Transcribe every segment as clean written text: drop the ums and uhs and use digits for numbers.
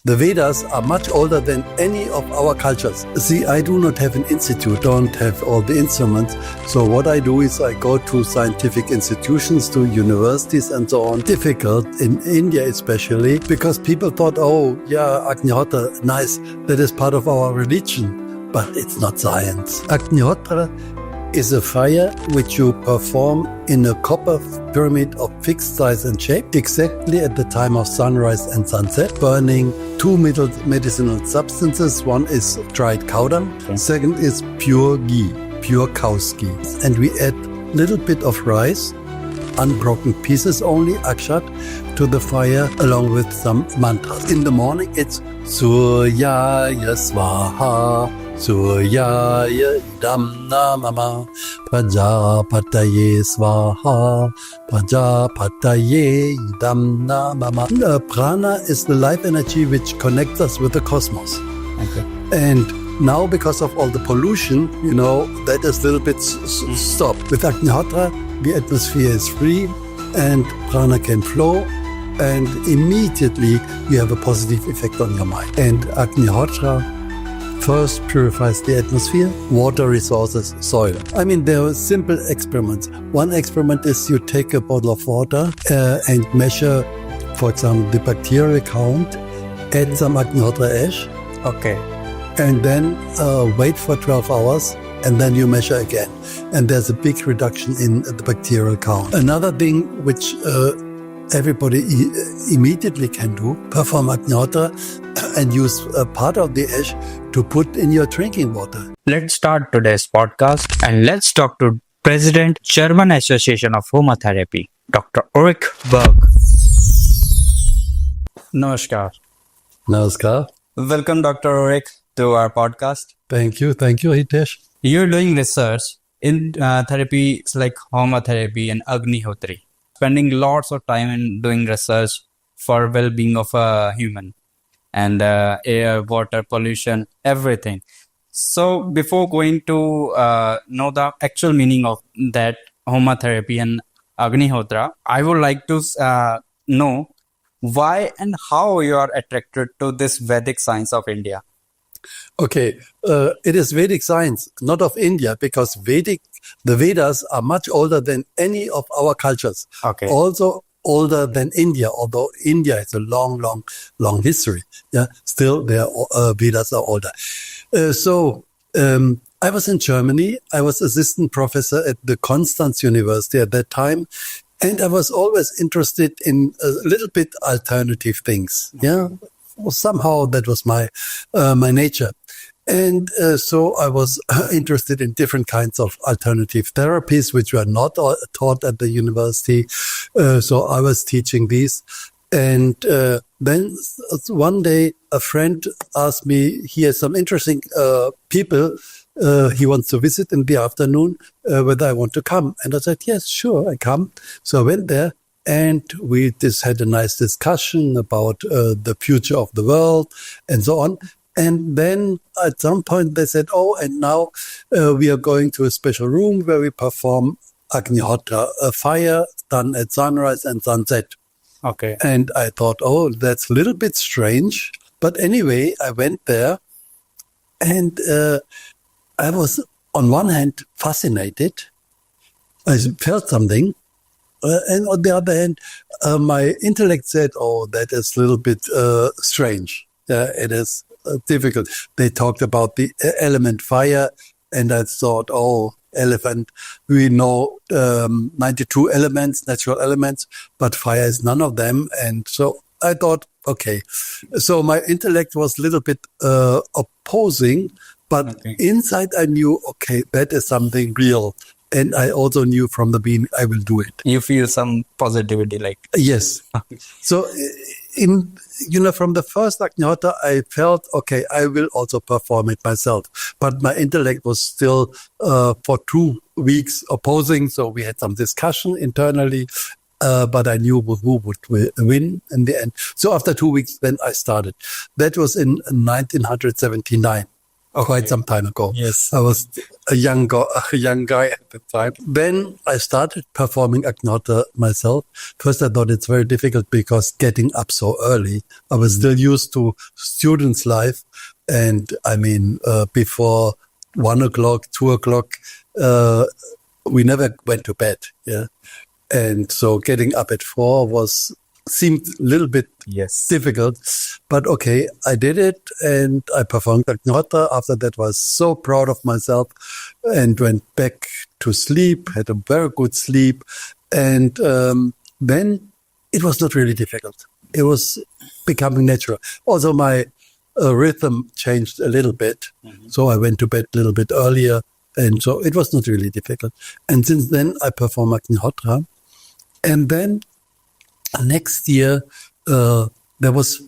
The Vedas are much older than any of our cultures. See, I do not have an institute, don't have all the instruments. So what I do is I go to scientific institutions, to universities and so on. Difficult in India especially, because people thought, oh yeah, Agnihotra, nice, that is part of our religion. But it's not science. Agnihotra is a fire which you perform in a copper pyramid of fixed size and shape, exactly at the time of sunrise and sunset, burning two medicinal substances. One is dried cow dung, second is pure ghee, pure cow's ghee. And we add little bit of rice, unbroken pieces only, akshat, to the fire along with some mantras. In the morning it's Suryaya Swaha, Suryaya idam namama, Prajapataye Swaha, Prajapataye idam namama. Prana is the life energy which connects us with the cosmos. Okay. And now, because of all the pollution, that is a little bit stopped. With Agnihotra, the atmosphere is free and prana can flow, and immediately you have a positive effect on your mind. And Agnihotra first purifies the atmosphere, water, resources, soil. I mean, there are simple experiments. One experiment is you take a bottle of water and measure, for example, the bacterial count, add some Agnihotra ash. Okay. And then wait for 12 hours, and then you measure again. And there's a big reduction in the bacterial count. Another thing which everybody immediately can do, perform Agnihotra and use a part of the ash to put in your drinking water. Let's start today's podcast and let's talk to President, German Association of Homa Therapy, Dr. Ulrich Berg. Namaskar. Namaskar. Welcome, Dr. Ulrich, to our podcast. Thank you, Hitesh. You're doing research in therapies like Homa therapy and Agnihotra, spending lots of time in doing research for well-being of a human and air, water, pollution, everything. So before going to know the actual meaning of that Homa therapy and Agnihotra, I would like to know why and how you are attracted to this Vedic science of India. Okay, it is Vedic science, not of India, because the Vedas are much older than any of our cultures. Okay. Also older than India, although India has a long history. Yeah, still their Vedas are older. I was in Germany. I was assistant professor at the Constance University at that time. And I was always interested in a little bit alternative things. Yeah, well, somehow that was my nature. And so I was interested in different kinds of alternative therapies, which were not taught at the university. So I was teaching these. And then one day a friend asked me, he has some interesting people he wants to visit in the afternoon, whether I want to come. And I said, yes, sure, I come. So I went there and we just had a nice discussion about the future of the world and so on. And then at some point they said, oh, and now we are going to a special room where we perform Agnihotra, a fire done at sunrise and sunset. Okay. And I thought, oh, that's a little bit strange. But anyway, I went there and I was, on one hand, fascinated. I felt something. And on the other hand, my intellect said, oh, that is a little bit strange. Yeah, it is difficult. They talked about the element fire, and I thought, oh, elephant, we know 92 elements, natural elements, but fire is none of them. And so I thought, okay. So my intellect was a little bit opposing, but inside I knew, okay, that is something real. And I also knew from the beginning I will do it. You feel some positivity, like? Yes. So from the first Agnihotra, I felt, okay, I will also perform it myself. But my intellect was still for 2 weeks opposing. So we had some discussion internally, but I knew who would win in the end. So after 2 weeks, then I started. That was in 1979. quite some time ago. Yes. I was a young guy at the time. Then I started performing Agnihotra myself. First, I thought it's very difficult because getting up so early. I was still used to students' life. And I mean, before 1 o'clock, 2 o'clock, we never went to bed. Yeah. And so getting up at 4 seemed a little bit difficult, but okay, I did it and I performed Agnihotra. After that, was so proud of myself and went back to sleep, had a very good sleep. And then it was not really difficult. It was becoming natural. Also, my rhythm changed a little bit. So I went to bed a little bit earlier. And so it was not really difficult. And since then, I perform Agnihotra. And then next year, there was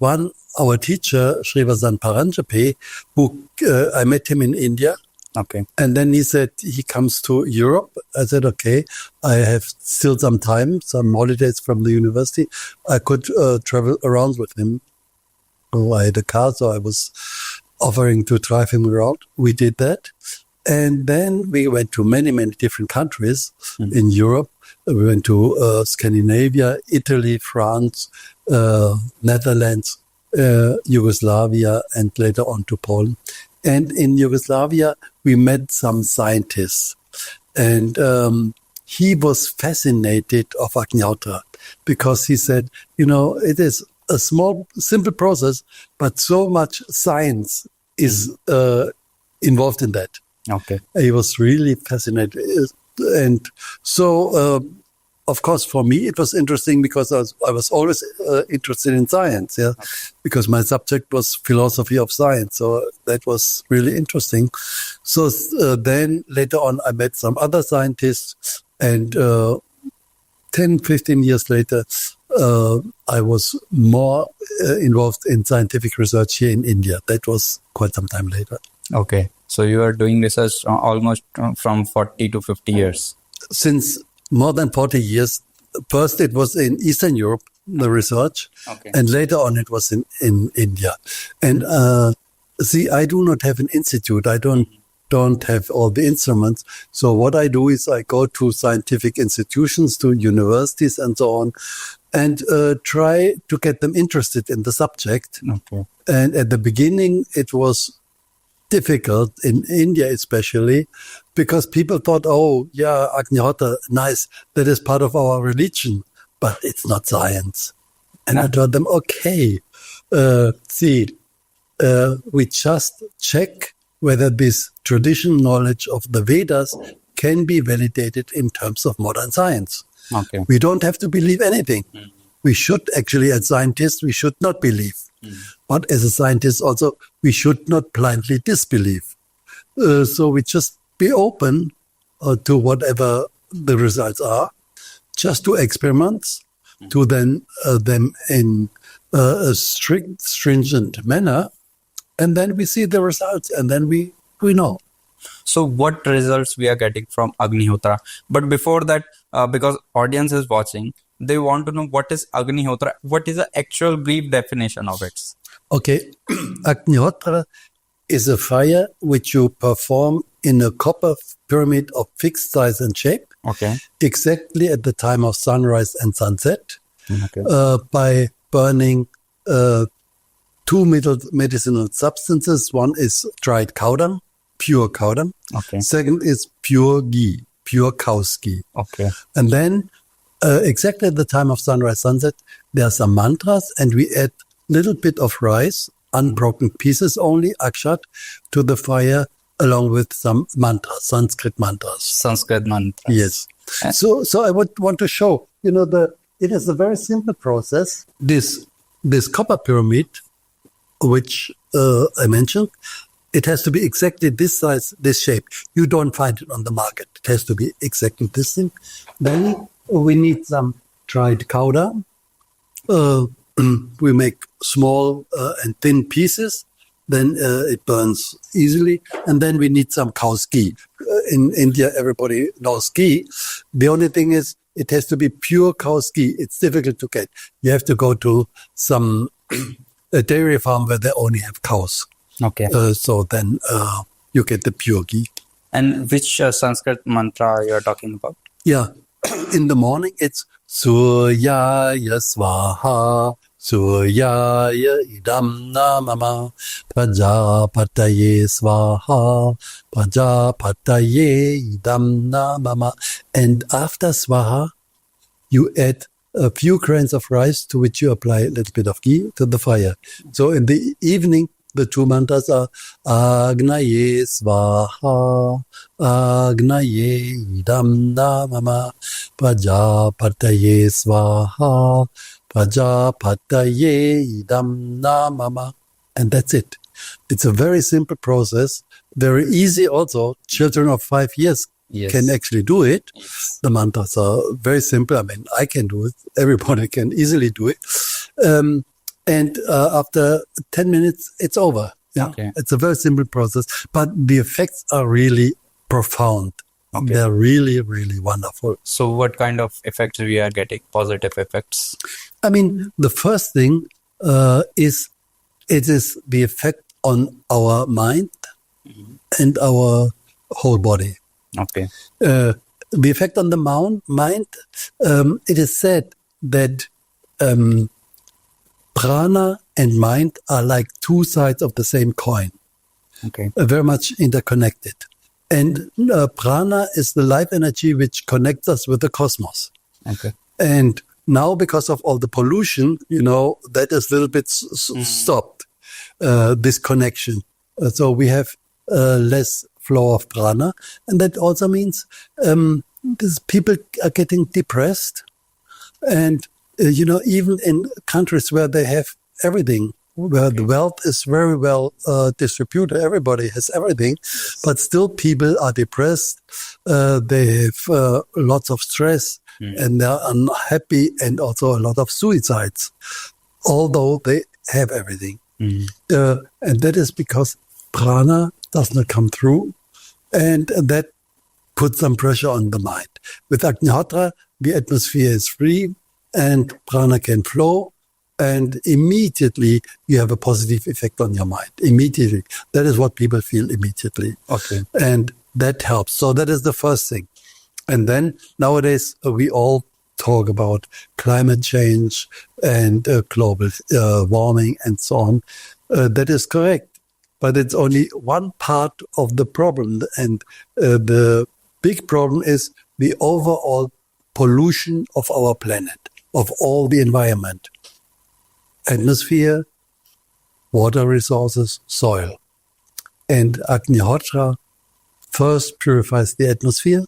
our teacher, Srivasan Paranjape, who I met him in India. Okay. And then he said he comes to Europe. I said, okay, I have still some time, some holidays from the university. I could travel around with him. Oh, I had a car, so I was offering to drive him around. We did that. And then we went to many, many different countries in Europe. We went to Scandinavia, Italy, France, Netherlands, Yugoslavia, and later on to Poland. And in Yugoslavia, we met some scientists. And he was fascinated of Agnihotra because he said, it is a small, simple process, but so much science is involved in that. Okay. He was really fascinated. And so, of course, for me, it was interesting because I was always interested in science, because my subject was philosophy of science. So that was really interesting. So then later on, I met some other scientists, and 10, 15 years later, I was more involved in scientific research here in India. That was quite some time later. Okay. So you are doing research almost from 40 to 50 years. Since more than 40 years. First, it was in Eastern Europe, the research, and later on it was in India. And see, I do not have an institute. I don't have all the instruments. So what I do is I go to scientific institutions, to universities and so on, and try to get them interested in the subject. Okay. And at the beginning, it was difficult in India, especially because people thought, oh, yeah, Agnihotra, nice, that is part of our religion, but it's not science. And I told them, okay, we just check whether this traditional knowledge of the Vedas can be validated in terms of modern science. Okay. We don't have to believe anything. We should actually, as scientists, we should not believe. But as a scientist also, we should not blindly disbelieve. So we just be open to whatever the results are, just do experiments, do then them in a strict, stringent manner, and then we see the results, and then we know. So what results we are getting from Agnihotra? But before that, because audience is watching, they want to know what is Agnihotra, what is the actual brief definition of it? Okay, Agnihotra is a fire which you perform in a copper pyramid of fixed size and shape, exactly at the time of sunrise and sunset, by burning two medicinal substances. One is dried cow dung, pure cow dung. Second is pure ghee, pure cow's ghee. And then exactly at the time of sunrise, sunset, there are some mantras, and we add little bit of rice, unbroken pieces only, akshat, to the fire, along with some mantras, Sanskrit mantras. Yes. So I would want to show, it is a very simple process. This copper pyramid, which I mentioned, it has to be exactly this size, this shape. You don't find it on the market. It has to be exactly this thing. Then we need some dried cow dung. We make small and thin pieces. Then it burns easily. And then we need some cow's ghee. In India, everybody knows ghee. The only thing is, it has to be pure cow's ghee. It's difficult to get. You have to go to some a dairy farm where they only have cows. Okay. So then you get the pure ghee. And which Sanskrit mantra you're talking about? Yeah, in the morning it's Suryaya Swaha, Suryaya Idam Namama, Prajapataye Swaha, Prajapataye Idam Namama. And after Swaha, you add a few grains of rice to which you apply a little bit of ghee to the fire. So in the evening, the two mantras are Agnaye Swaha, Agnaye Idam Namama, Prajapataye Swaha, Prajapataye Idam Namama. And that's it. It's a very simple process, very easy also. Children of 5 years can actually do it. The mantras are very simple. I mean, I can do it. Everybody can easily do it. And after 10 minutes, it's over. Yeah, Okay. it's a very simple process, but the effects are really profound. Okay. They're really, really wonderful. So what kind of effects we are getting? Positive effects? I mean, the first thing is it is the effect on our mind and our whole body. Okay. The effect on the mind, it is said that prana and mind are like two sides of the same coin, Okay. very much interconnected. And prana is the life energy which connects us with the cosmos. Okay. And now, because of all the pollution, that is a little bit stopped, this connection. So we have less flow of prana. And that also means people are getting depressed. And, even in countries where they have everything, where the wealth is very well distributed, everybody has everything, but still people are depressed. They have lots of stress. And they're unhappy, and also a lot of suicides, although they have everything. And that is because prana does not come through, and that puts some pressure on the mind. With Agnihotra, the atmosphere is free, and prana can flow, and immediately you have a positive effect on your mind. Immediately. That is what people feel immediately. Okay. And that helps. So that is the first thing. And then nowadays we all talk about climate change and global warming and so on. That is correct, but it's only one part of the problem. And the big problem is the overall pollution of our planet, of all the environment, atmosphere, water resources, soil. And Agnihotra first purifies the atmosphere,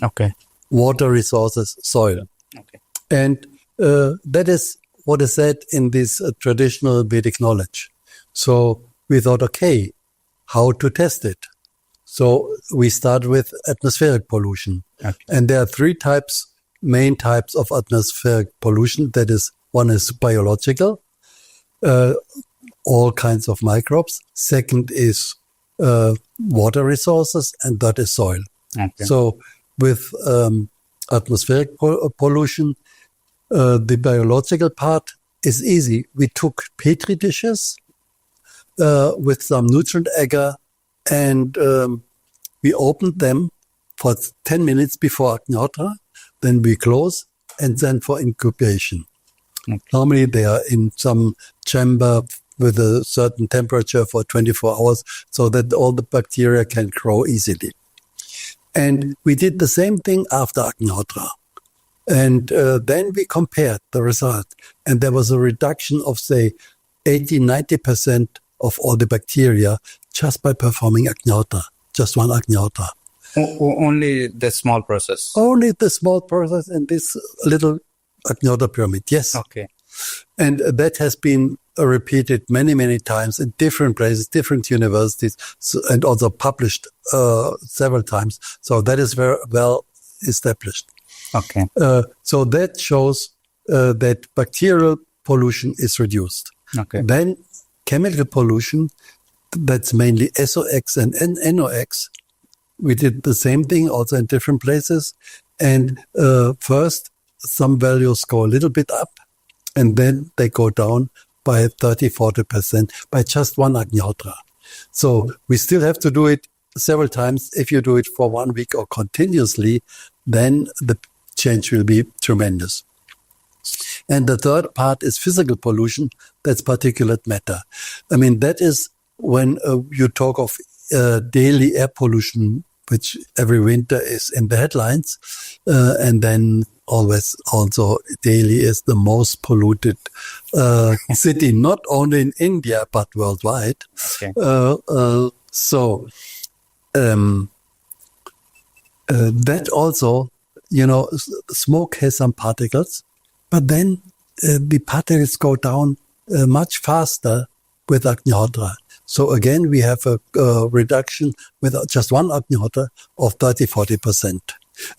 Okay. water resources, soil. Okay. And that is what is said in this traditional Vedic knowledge. So we thought, okay, how to test it? So we start with atmospheric pollution. Okay. And there are three main types of atmospheric pollution. That is, one is biological, all kinds of microbes. Second is water resources, and that is soil. Okay. So with atmospheric pollution, the biological part is easy. We took petri dishes with some nutrient agar, and we opened them for 10 minutes before Agnihotra. Then we close, and then for incubation. Okay. Normally they are in some chamber with a certain temperature for 24 hours so that all the bacteria can grow easily. And we did the same thing after Agnihotra. And then we compared the result. And there was a reduction of, say, 80-90% of all the bacteria just by performing Agnihotra, just one Agnihotra. Only the small process. Only the small process in this little Agnihotra pyramid, yes. Okay. And that has been repeated many, many times in different places, different universities, and also published several times. So that is very well established. Okay. So that shows that bacterial pollution is reduced. Okay. Then chemical pollution, that's mainly SOx and NOx. We did the same thing also in different places. And first, some values go a little bit up, and then they go down by 30-40% by just one Agnihotra. So we still have to do it several times. If you do it for 1 week or continuously, then the change will be tremendous. And the third part is physical pollution. That's particulate matter. I mean, that is when you talk of daily air pollution, which every winter is in the headlines. And then always also Delhi is the most polluted city, not only in India, but worldwide. Okay. That also, smoke has some particles, but then the particles go down much faster with Agnihotra. So again, we have a reduction with just one Agnihotra of 30-40%.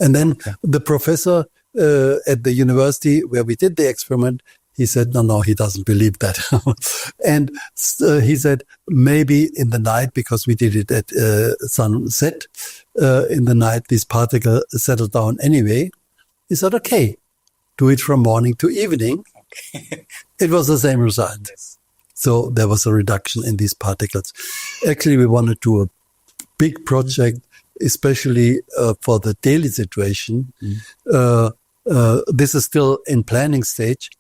And then the professor at the university where we did the experiment, he said, no, he doesn't believe that. And he said, maybe in the night, because we did it at sunset, in the night, these particles settle down anyway. He said, okay, do it from morning to evening. Okay. It was the same result. Yes. So there was a reduction in these particles. Actually, we want to do a big project, especially for the daily situation. This is still in planning stage,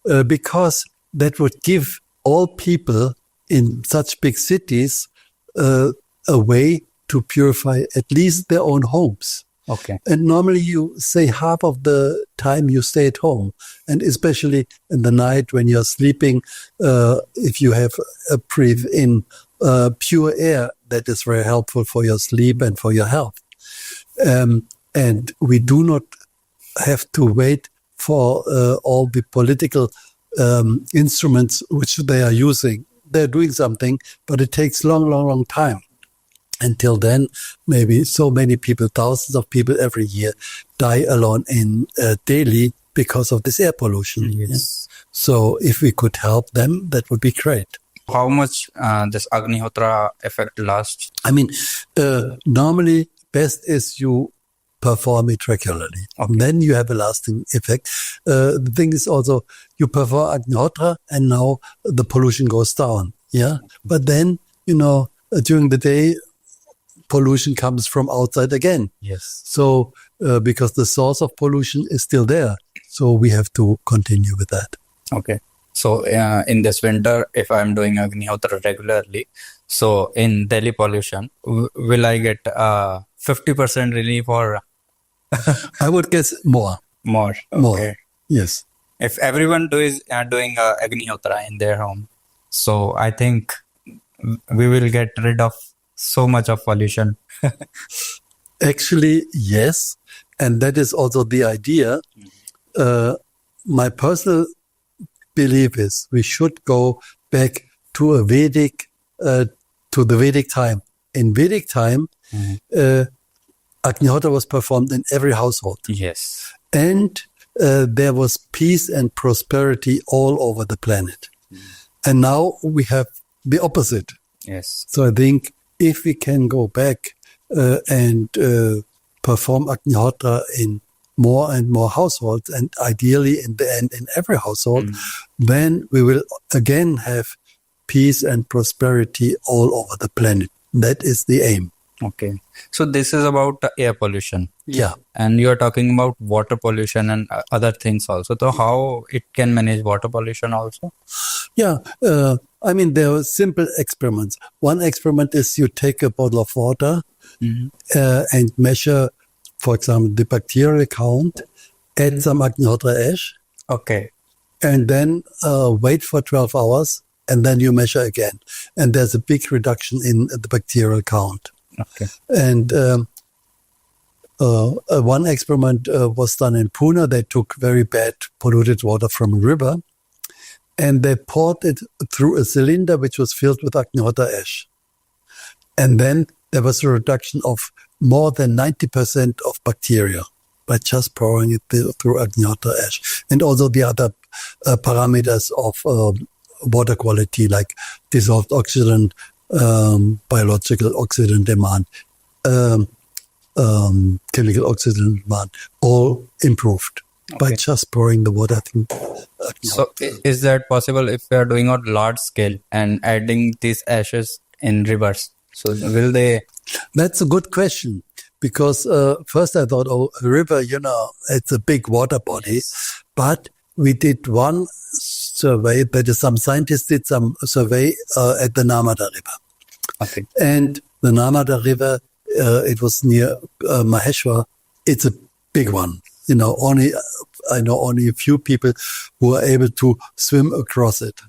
because that would give all people in such big cities a way to purify at least their own homes. Okay. And normally you say half of the time you stay at home, and especially in the night when you're sleeping, if you have a breathe in pure air, that is very helpful for your sleep and for your health. And we do not have to wait for all the political instruments which they are using. They're doing something, but it takes long time. Until then, maybe so many people, thousands of people every year die alone in Delhi because of this air pollution. Yes. Yeah? So if we could help them, that would be great. How much this Agnihotra effect lasts? I mean, normally best is you perform it regularly. Okay. And then you have a lasting effect. The thing is also, you perform Agnihotra and now the pollution goes down. Yeah. But then, during the day, pollution comes from outside again. Yes. So, because the source of pollution is still there. So we have to continue with that. Okay. So, in this winter, if I'm doing Agnihotra regularly, so in Delhi pollution, will I get 50% relief or? I would guess more. More. Okay. Yes. If everyone is doing Agnihotra in their home, so I think we will get rid of so much of pollution. Actually, yes. And that is also the idea. My personal belief is we should go back to a Vedic, to the Vedic time. In Vedic time, Agnihotra was performed in every household. Yes. And there was peace and prosperity all over the planet. And now we have the opposite. Yes. So I think if we can go back and perform Agnihotra in more and more households, and ideally in the end in every household, then we will again have peace and prosperity all over the planet. That is the aim. Okay. So this is about air pollution. Yeah. And you are talking about water pollution and other things also. So how it can manage water pollution also? Yeah. I mean, there are simple experiments. One experiment is you take a bottle of water and measure, for example, the bacterial count, add some Agnihotra ash. Okay. And then wait for 12 hours, and then you measure again. And there's a big reduction in the bacterial count. Okay. And one experiment was done in Pune. They took very bad polluted water from a river, and they poured it through a cylinder which was filled with Agnihotra ash. And then there was a reduction of more than 90% of bacteria by just pouring it through Agnihotra ash. And also the other parameters of water quality, like dissolved oxygen, biological oxygen demand, chemical oxygen demand, all improved by just pouring the water. I think. So is that possible if we are doing on large scale and adding these ashes in rivers. So will they? That's a good question. Because first I thought, oh, a river, it's a big water body. But we did one survey, that is, some scientists did some survey at the Narmada River. Okay. And the Narmada River, it was near Maheshwar. It's a big one. I know only a few people who are able to swim across it.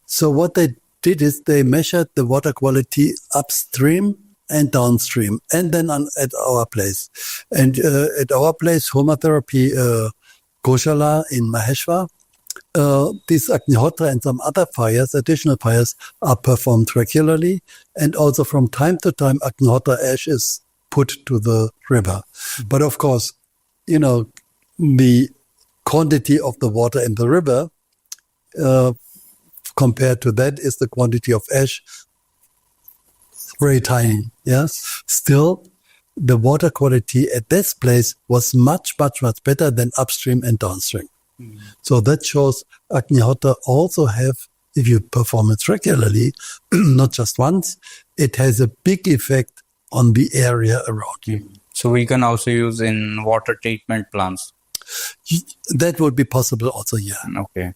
So what they did is they measured the water quality upstream and downstream, and then at our place. And at our place, Homa Therapy, Goshala in Maheshwar, these Agnihotra and some other fires, additional fires, are performed regularly. And also from time to time, Agnihotra ash is put to the river. But of course, the quantity of the water in the river compared to that is the quantity of ash very tiny. Yes. Still, the water quality at this place was much, much, much better than upstream and downstream. So that shows Agnihotra also have, if you perform it regularly, not just once, it has a big effect on the area around you. So we can also use in water treatment plants. That would be possible also, yeah. Okay.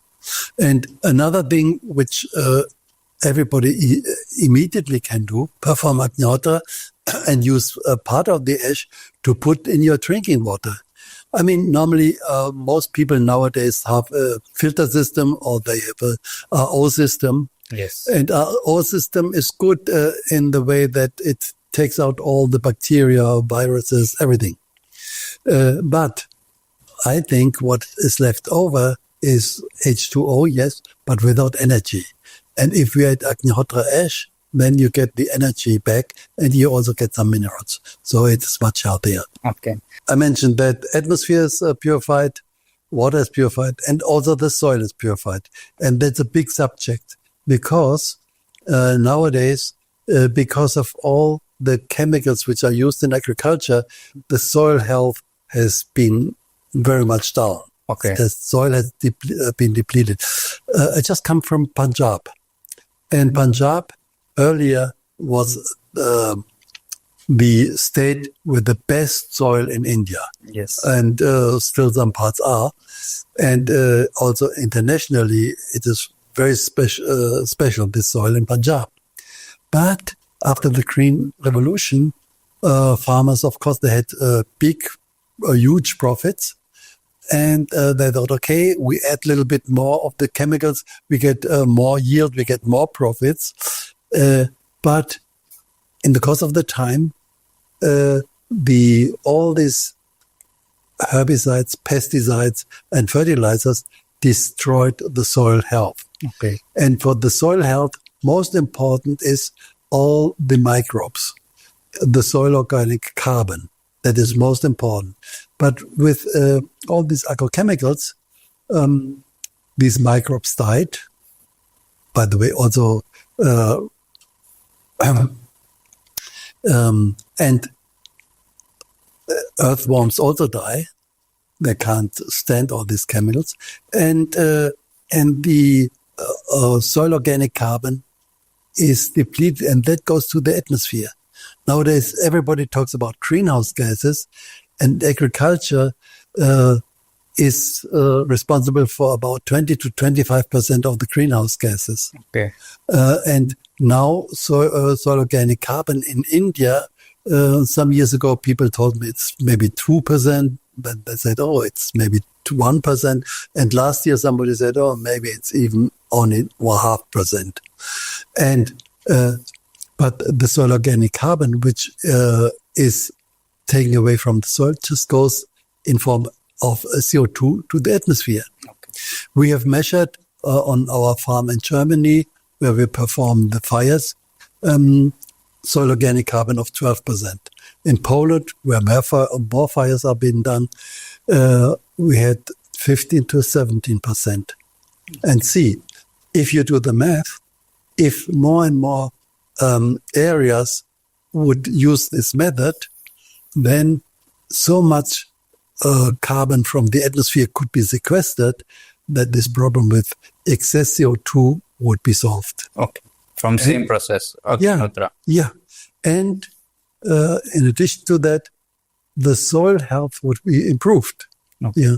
And another thing which everybody immediately can do, perform Agnihotra and use a part of the ash to put in your drinking water. I mean, normally most people nowadays have a filter system or they have a RO system. Yes. And RO system is good in the way that it takes out all the bacteria, viruses, everything. But I think what is left over is H2O, yes, but without energy. And if we add Agnihotra ash, then you get the energy back and you also get some minerals. So it's much healthier. Okay. I mentioned that atmosphere is purified, water is purified, and also the soil is purified. And that's a big subject because nowadays, because of all the chemicals which are used in agriculture, the soil health has been very much down. Okay. The soil has been depleted. I just come from Punjab. And Punjab earlier was the state with the best soil in India. Yes. And still some parts are. And also internationally, it is very special, this soil in Punjab. But after the Green Revolution, farmers, of course, they had huge profits. And they thought, okay, we add a little bit more of the chemicals, we get more yield, we get more profits. But in the course of the time, all these herbicides, pesticides, and fertilizers destroyed the soil health. Okay. And for the soil health, most important is all the microbes, the soil organic carbon. That is most important. But with all these agrochemicals, these microbes died. By the way, also, and earthworms also die. They can't stand all these chemicals. And the soil organic carbon is depleted, and that goes to the atmosphere. Nowadays, everybody talks about greenhouse gases, and agriculture is responsible for about 20 to 25% of the greenhouse gases. Okay. And now, soil organic carbon in India, some years ago, people told me it's maybe 2%. But they said, oh, it's maybe 1%. And last year, somebody said, oh, maybe it's even only 0.5%. And but the soil organic carbon, which is taken away from the soil, just goes in form of CO2 to the atmosphere. Okay. We have measured on our farm in Germany, where we perform the fires, soil organic carbon of 12%. In Poland, where more fires are being done, we had 15 to 17%. And see, if you do the math, if more and more areas would use this method, then so much carbon from the atmosphere could be sequestered that this problem with excess CO2 would be solved. Okay. From same process, Yeah, Agnihotra. yeah. And in addition to that, the soil health would be improved. Okay. Yeah.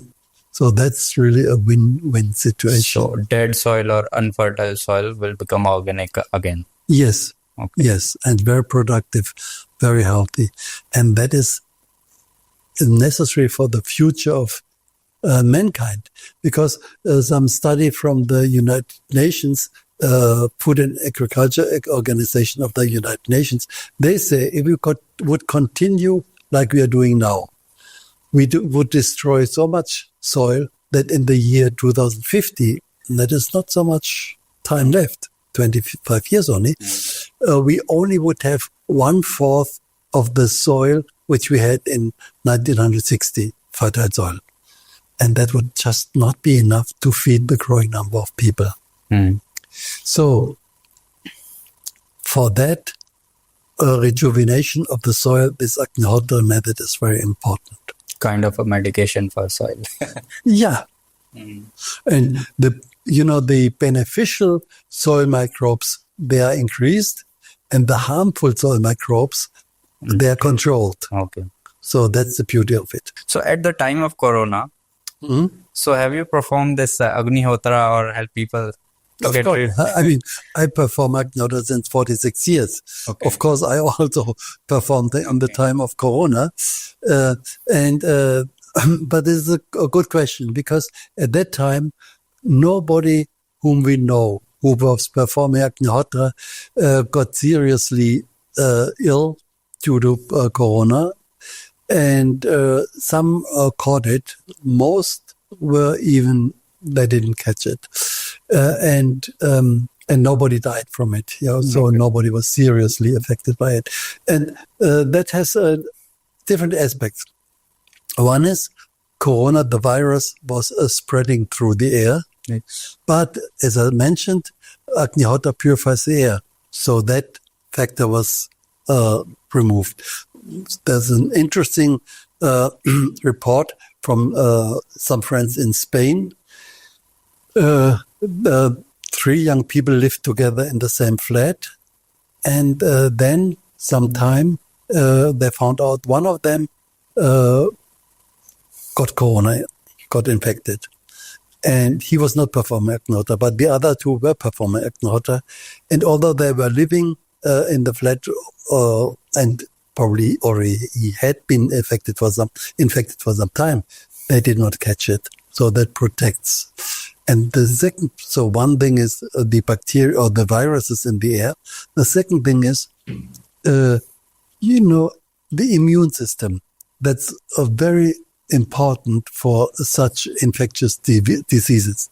So that's really a win-win situation. So dead soil or unfertile soil will become organic again. Yes. Okay. Yes. And very productive, very healthy. And that is necessary for the future of mankind, because some study from the United Nations, Food and Agriculture Organization of the United Nations, they say if we would continue like we are doing now, we would destroy so much soil that in the year 2050, and that is not so much time left, 25 years only, we only would have 1/4 of the soil which we had in 1960, fertile soil. And that would just not be enough to feed the growing number of people. So for that rejuvenation of the soil, this Agnihotra method is very important. Kind of a medication for soil. Yeah. And the beneficial soil microbes, they are increased, and the harmful soil microbes, they are controlled. Okay. So that's the beauty of it. So at the time of Corona, so have you performed this Agnihotra or help people to Of get course. rid? I mean, I perform Agnihotra since 46 years. Okay. Of course, I also performed on the time of Corona. But this is a good question, because at that time, nobody whom we know who was performing Agnihotra got seriously ill due to Corona. And some caught it. Most were even, they didn't catch it. And nobody died from it. So nobody was seriously affected by it. And that has different aspects. One is Corona, the virus, was spreading through the air. Yes. But as I mentioned, Agnihotra purifies the air. So that factor was removed. There's an interesting report from some friends in Spain. 3 young people lived together in the same flat. And then sometime they found out one of them got Corona, got infected. And he was not performing Agnihotra, but the other 2 were performing Agnihotra. And although they were living in the flat and probably already he had been infected for some time, they did not catch it. So that protects. And the second, so one thing is the bacteria or the viruses in the air. The second thing is, the immune system. That's very important for such infectious diseases.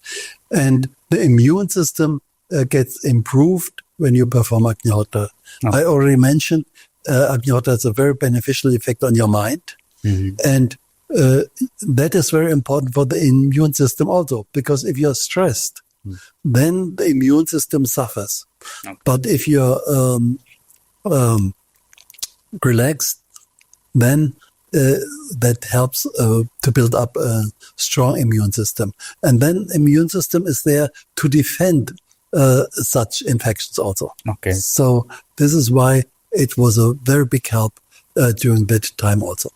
And the immune system gets improved when you perform Agnihotra. Oh. I already mentioned Agnihotra has a very beneficial effect on your mind. And that is very important for the immune system also, because if you're stressed, then the immune system suffers. Okay. But if you're relaxed, then that helps to build up a strong immune system. And then immune system is there to defend such infections also. Okay. So this is why it was a very big help during that time also.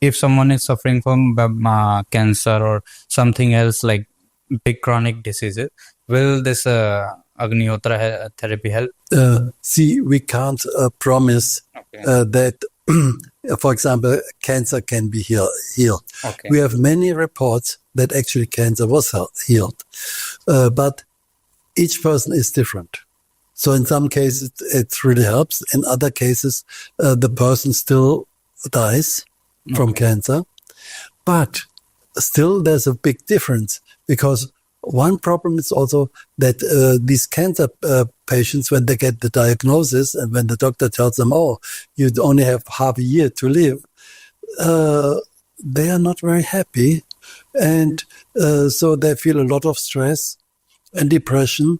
If someone is suffering from cancer or something else like big chronic diseases, will this Agnihotra therapy help? See, we can't promise that, for example, cancer can be healed. Okay. We have many reports that actually cancer was healed. But each person is different. So in some cases, it really helps. In other cases, the person still dies from cancer. But still, there's a big difference, because one problem is also that these cancer patients, when they get the diagnosis and when the doctor tells them, oh, you only have half a year to live, they are not very happy. And so they feel a lot of stress and depression.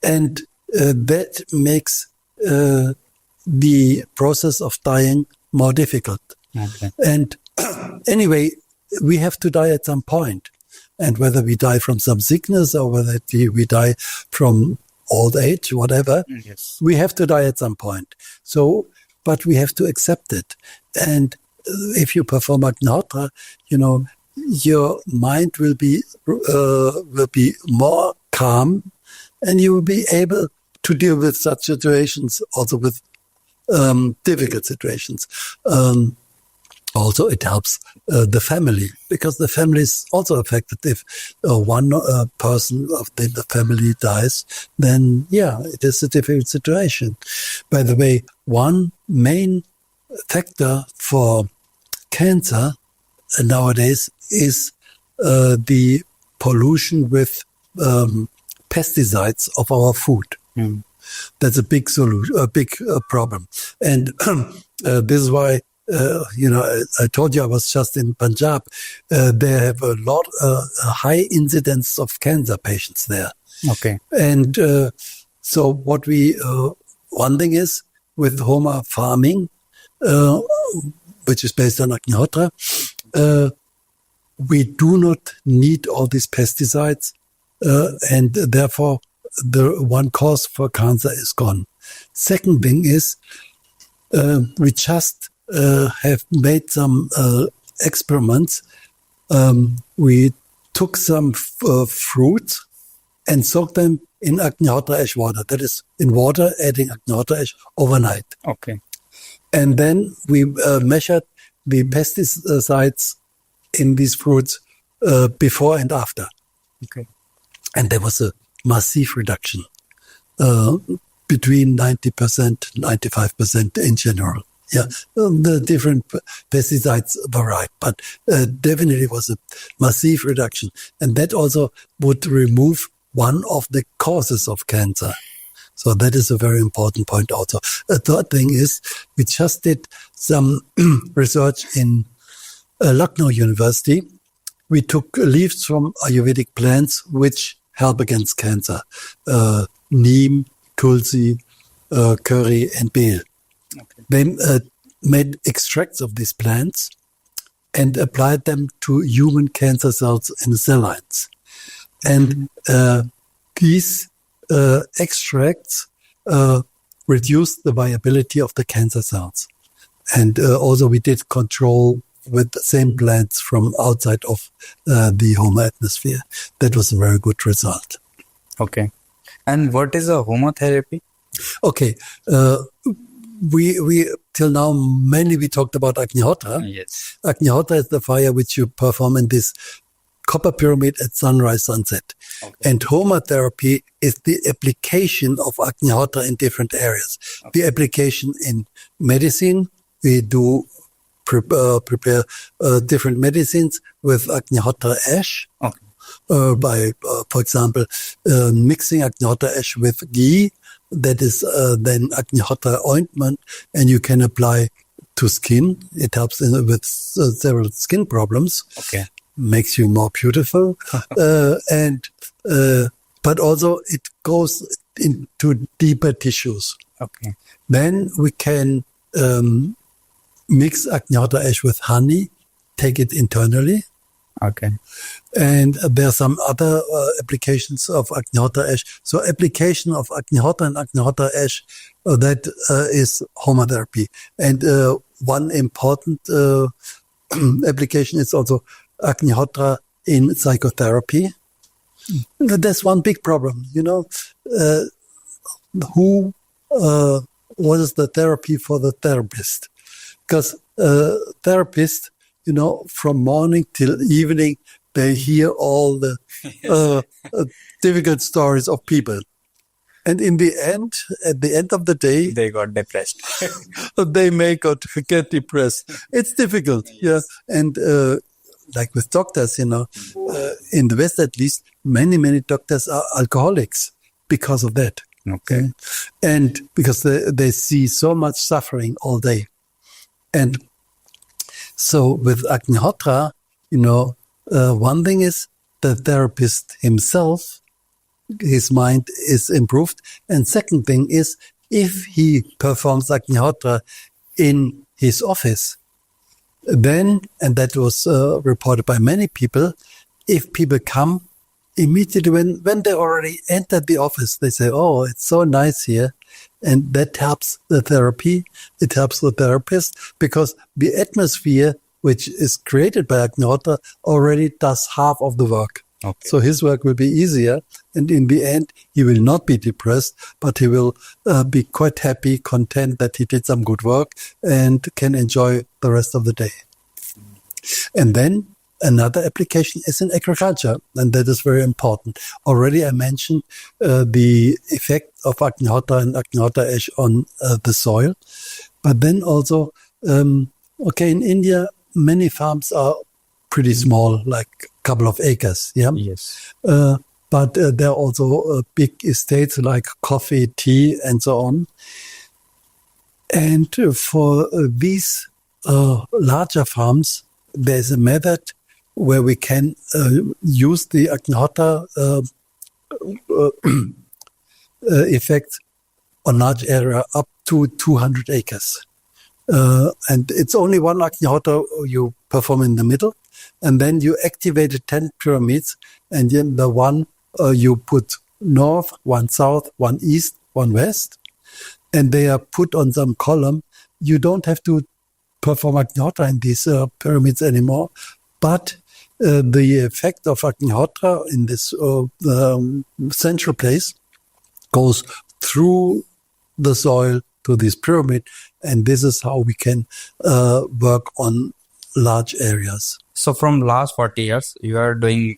And that makes the process of dying more difficult. Okay. And anyway, we have to die at some point. And whether we die from some sickness or whether we die from old age, whatever. Yes. We have to die at some point. So, but we have to accept it. And if you perform Agnihotra, your mind will be more calm, and you will be able to deal with such situations, also with difficult situations. Also, it helps the family, because the family is also affected. If one person of the family dies, then it is a difficult situation. By the way, one main factor for cancer nowadays is the pollution with pesticides of our food. That's a big solution, a big problem. And this is why, I told you I was just in Punjab. They have a high incidence of cancer patients there. Okay. And so what one thing is with Homa farming, which is based on Agnihotra, we do not need all these pesticides, and therefore the one cause for cancer is gone. Second thing is, we just have made some experiments. We took some fruits and soaked them in Agnihotra ash water. That is, in water, adding Agnihotra ash overnight. Okay. And then we measured the pesticides in these fruits before and after. Okay. And there was a massive reduction, between 90%, 95% in general. Yeah, the different pesticides vary, but definitely was a massive reduction. And that also would remove one of the causes of cancer. So that is a very important point also. A third thing is, we just did some research in Lucknow University. We took leaves from Ayurvedic plants which help against cancer. Neem, tulsi, curry, and bale. Okay. They made extracts of these plants and applied them to human cancer cells in cell lines. And these extracts reduced the viability of the cancer cells. And also we did control with the same plants from outside of the Homa atmosphere. That was a very good result. Okay. And what is a Homa therapy? Okay. We till now mainly we talked about Agnihotra. Yes. Agnihotra is the fire which you perform in this copper pyramid at sunrise, sunset. Okay. And Homa therapy is the application of Agnihotra in different areas. Okay. The application in medicine, we do prepare different medicines with Agnihotra ash. Okay. By, for example, mixing Agnihotra ash with ghee. That is then Agnihotra ointment, and you can apply to skin. It helps with several skin problems. Okay. Makes you more beautiful. But also it goes into deeper tissues. Okay. Then we can mix Agnihotra ash with honey, take it internally. Okay. And there are some other applications of Agnihotra ash. So application of Agnihotra and Agnihotra ash, that is Homa therapy. And one important application is also Agnihotra in psychotherapy. There's one big problem, what is the therapy for the therapist? Because therapist, from morning till evening, they hear all the difficult stories of people. And in the end, at the end of the day, they got depressed. They may get depressed. It's difficult. Yes. Yeah. And like with doctors, in the West at least, many doctors are alcoholics because of that. Okay. And because they see so much suffering all day. And so with Agnihotra, one thing is the therapist himself, his mind is improved. And second thing is, if he performs Agnihotra in his office, then, and that was reported by many people, if people come immediately when they already entered the office, they say, "Oh, it's so nice here," and that helps the therapy. It helps the therapist because the atmosphere which is created by Agnihotra already does half of the work. Okay. So his work will be easier, and in the end, he will not be depressed, but he will be quite happy, content that he did some good work and can enjoy the rest of the day. And then another application is in agriculture, and that is very important. Already I mentioned the effect of Agnihotra and Agnihotra ash on the soil, but then also, in India, many farms are pretty small, like a couple of acres. Yeah. Yes. But there are also big estates like coffee, tea, and so on. And for these larger farms, there's a method where we can use the Agnihotra effect on large area up to 200 acres. And it's only one Agnihotra you perform in the middle, and then you activate 10 pyramids, and then the one you put north, one south, one east, one west, and they are put on some column. You don't have to perform Agnihotra in these pyramids anymore, but the effect of Agnihotra in this central place goes through the soil to this pyramid, and this is how we can work on large areas. So from last 40 years, you are doing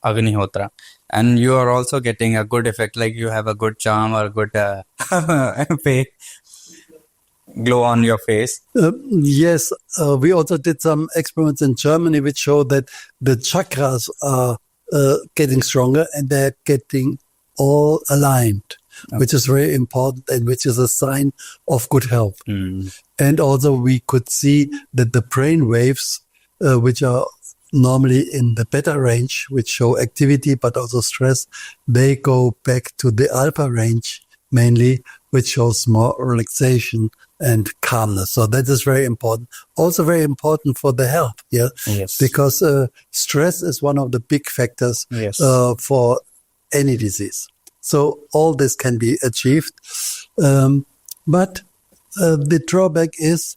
Agnihotra, and you are also getting a good effect, like you have a good charm or good glow on your face. Yes, we also did some experiments in Germany which show that the chakras are getting stronger and they're getting all aligned, which is very important and which is a sign of good health. And also we could see that the brain waves, which are normally in the beta range, which show activity but also stress, they go back to the alpha range mainly, which shows more relaxation and calmness. So that is very important. Also very important for the health, yeah? Yes. Because stress is one of the big factors for any disease. So all this can be achieved. But the drawback is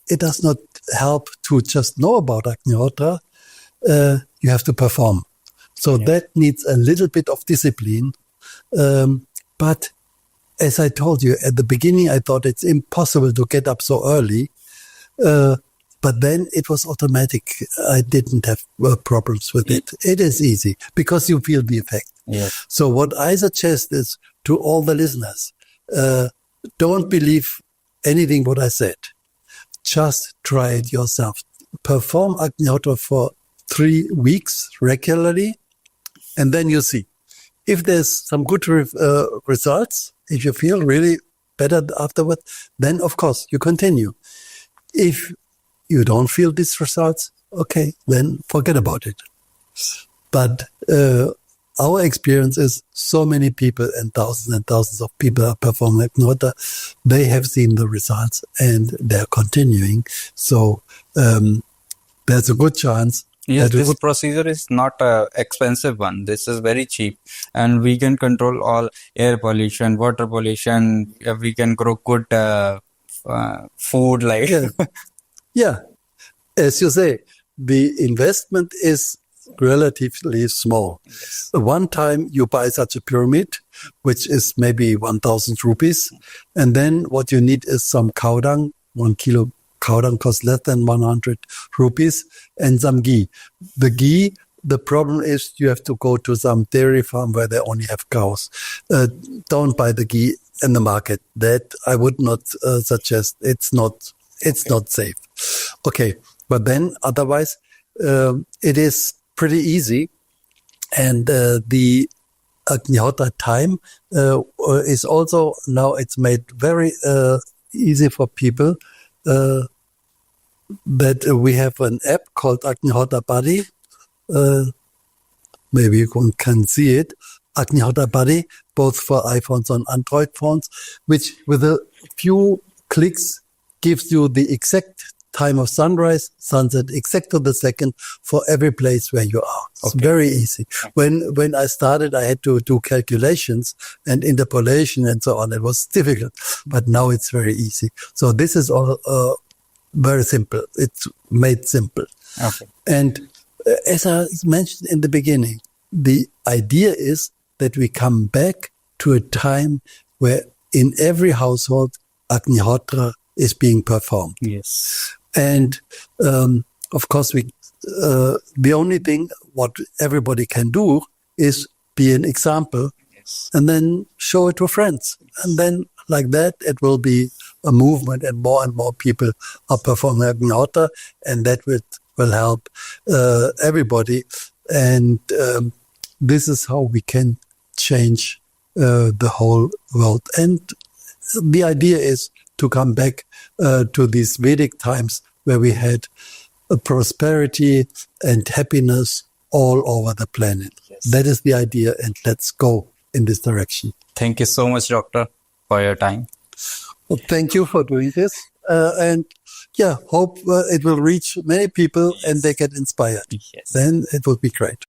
it does not help to just know about Agnihotra. You have to perform. So that needs a little bit of discipline. But as I told you at the beginning, I thought it's impossible to get up so early. But then it was automatic. I didn't have problems with it. It is easy because you feel the effect. Yes. So what I suggest is to all the listeners, don't believe anything what I said. Just try it yourself. Perform Agnihotra for 3 weeks regularly, and then you see. If there's some good results, if you feel really better afterward, then of course you continue. If you don't feel these results, okay, then forget about it. But our experience is so many people and thousands of people are performing Agnihotra. They have seen the results and they're continuing. So there's a good chance. Yes, this procedure is not an expensive one. This is very cheap, and we can control all air pollution, water pollution. We can grow good food, like yeah. As you say, the investment is relatively small. Yes. One time you buy such a pyramid, which is maybe 1,000 rupees, and then what you need is some cow dung. 1 kilo cow dung costs less than 100 rupees, and some ghee. The ghee, the problem is you have to go to some dairy farm where they only have cows. Don't buy the ghee in the market. That I would not suggest. It's not safe. Okay, but then otherwise it is pretty easy, and the Agnihotra time is also now it's made very easy for people. That we have an app called Agnihotra Buddy. Maybe you can see it. Agnihotra Buddy, both for iPhones and Android phones, which with a few clicks gives you the exact time of sunrise, sunset, exact to the second for every place where you are. It's very easy. When I started, I had to do calculations and interpolation and so on. It was difficult, but now it's very easy. So this is all very simple. It's made simple. Okay. And as I mentioned in the beginning, the idea is that we come back to a time where in every household, Agnihotra is being performed. Yes. And of course, the only thing what everybody can do is be an example, and then show it to friends. And then like that, it will be a movement, and more people are performing Agnihotra, and that will help everybody. And this is how we can change the whole world. And the idea is to come back to these Vedic times where we had prosperity and happiness all over the planet. Yes. That is the idea, and let's go in this direction. Thank you so much, Doctor, for your time. Well, thank you for doing this. And hope it will reach many people and they get inspired. Yes. Then it will be great.